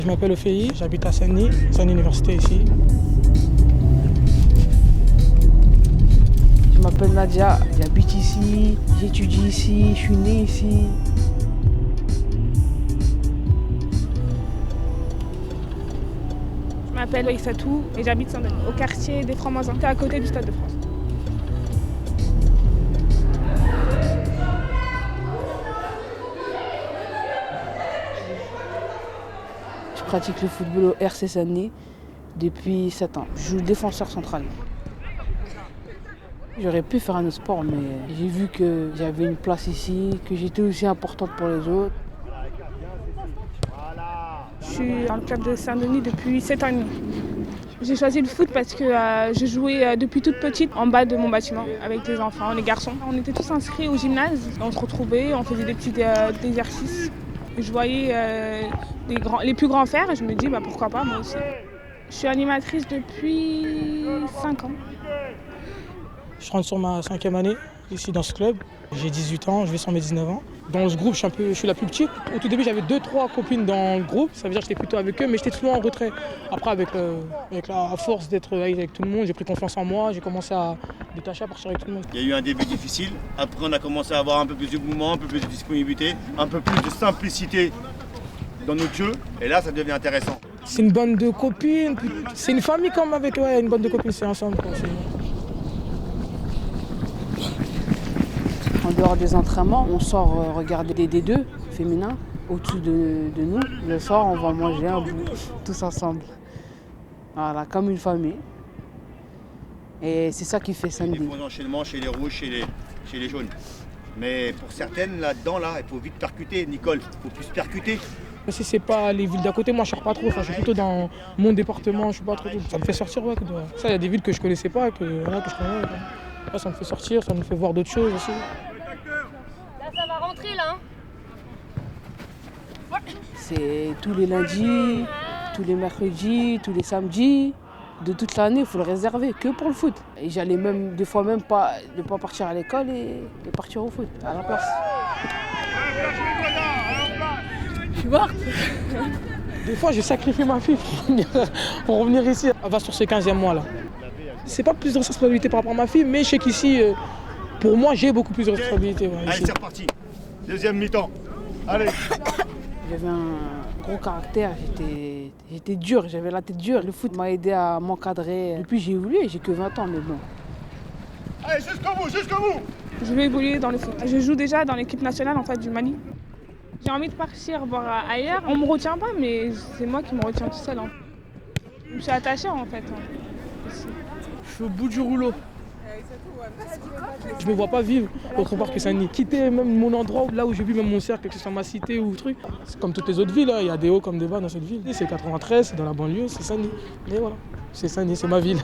Je m'appelle Ophélie, j'habite à Saint-Denis, c'est une université ici. Je m'appelle Nadia, j'habite ici, j'étudie ici, je suis née ici. Je m'appelle Aïssatou et j'habite Saint-Denis, au quartier des Francs-Maçons, à côté du Stade de France. Je pratique le football au RC Saint-Denis depuis 7 ans. Je joue défenseur central. J'aurais pu faire un autre sport, mais j'ai vu que j'avais une place ici, que j'étais aussi importante pour les autres. Je suis dans le club de Saint-Denis depuis 7 ans et demi. J'ai choisi le foot parce que je jouais depuis toute petite en bas de mon bâtiment avec les enfants, les garçons. On était tous inscrits au gymnase, on se retrouvait, on faisait des petits exercices. Je voyais les plus grands faire et je me dis pourquoi pas moi aussi. Je suis animatrice depuis 5 ans. Je rentre sur ma 5e année ici dans ce club. J'ai 18 ans, je vais sur mes 19 ans. Dans ce groupe, je suis la plus petite. Au tout début, j'avais 2-3 copines dans le groupe. Ça veut dire que j'étais plutôt avec eux, mais j'étais toujours en retrait. Après, avec la force d'être avec tout le monde, j'ai pris confiance en moi. J'ai commencé à détacher, à partir avec tout le monde. Il y a eu un début difficile. Après, on a commencé à avoir un peu plus de mouvement, un peu plus de disponibilité, un peu plus de simplicité dans notre jeu. Et là, ça devient intéressant. C'est une bande de copines. C'est une famille comme avec une bande de copines, c'est ensemble. En dehors des entraînements, on sort regarder des D2 féminins au-dessus de nous. Le soir, on va manger un bout, tous ensemble. Voilà, comme une famille. Et c'est ça qui fait Saint-Denis. Des bons enchaînements chez les rouges, chez les jaunes. Mais pour certaines, là-dedans, il faut vite percuter, Nicole. Il faut plus percuter. Si c'est pas les villes d'à côté, moi je ne sors pas trop. Enfin, je suis plutôt dans mon département, je suis pas trop. Ça me fait sortir, ouais. Ça, il y a des villes que je connaissais pas, que je connais. Là, ça me fait sortir, ça me fait voir d'autres choses aussi. Là, ça va rentrer, là. C'est tous les lundis, tous les mercredis, tous les samedis. De toute l'année, il faut le réserver que pour le foot. Et j'allais même, des fois même pas, ne pas partir à l'école et partir au foot, à la place. Je suis morte. Des fois, je sacrifie ma fille pour revenir ici. Elle va sur ce 15e mois là. C'est pas plus de responsabilité par rapport à ma fille, mais je sais qu'ici, pour moi, j'ai beaucoup plus de responsabilité. Ouais, allez, c'est reparti. Deuxième mi-temps. Allez. J'avais un gros caractère, j'étais dur, j'avais la tête dure. Le foot m'a aidé à m'encadrer. Depuis j'ai évolué, j'ai que 20 ans, mais bon. Allez, jusqu'au bout, jusqu'au bout. Je vais évoluer dans le foot. Je joue déjà dans l'équipe nationale du Mali. J'ai envie de partir voir ailleurs. On me retient pas, mais c'est moi qui me retiens tout seul. Je me suis attachée en fait. Aussi. Je suis au bout du rouleau. Je me vois pas vivre autre part que Saint-Denis. Quitter même mon endroit, là où j'ai vu même mon cercle, que ce soit ma cité ou truc. C'est comme toutes les autres villes, il y a des hauts comme des bas dans cette ville. C'est 93, c'est dans la banlieue, c'est Saint-Denis. Mais voilà, c'est Saint-Denis, c'est ma ville.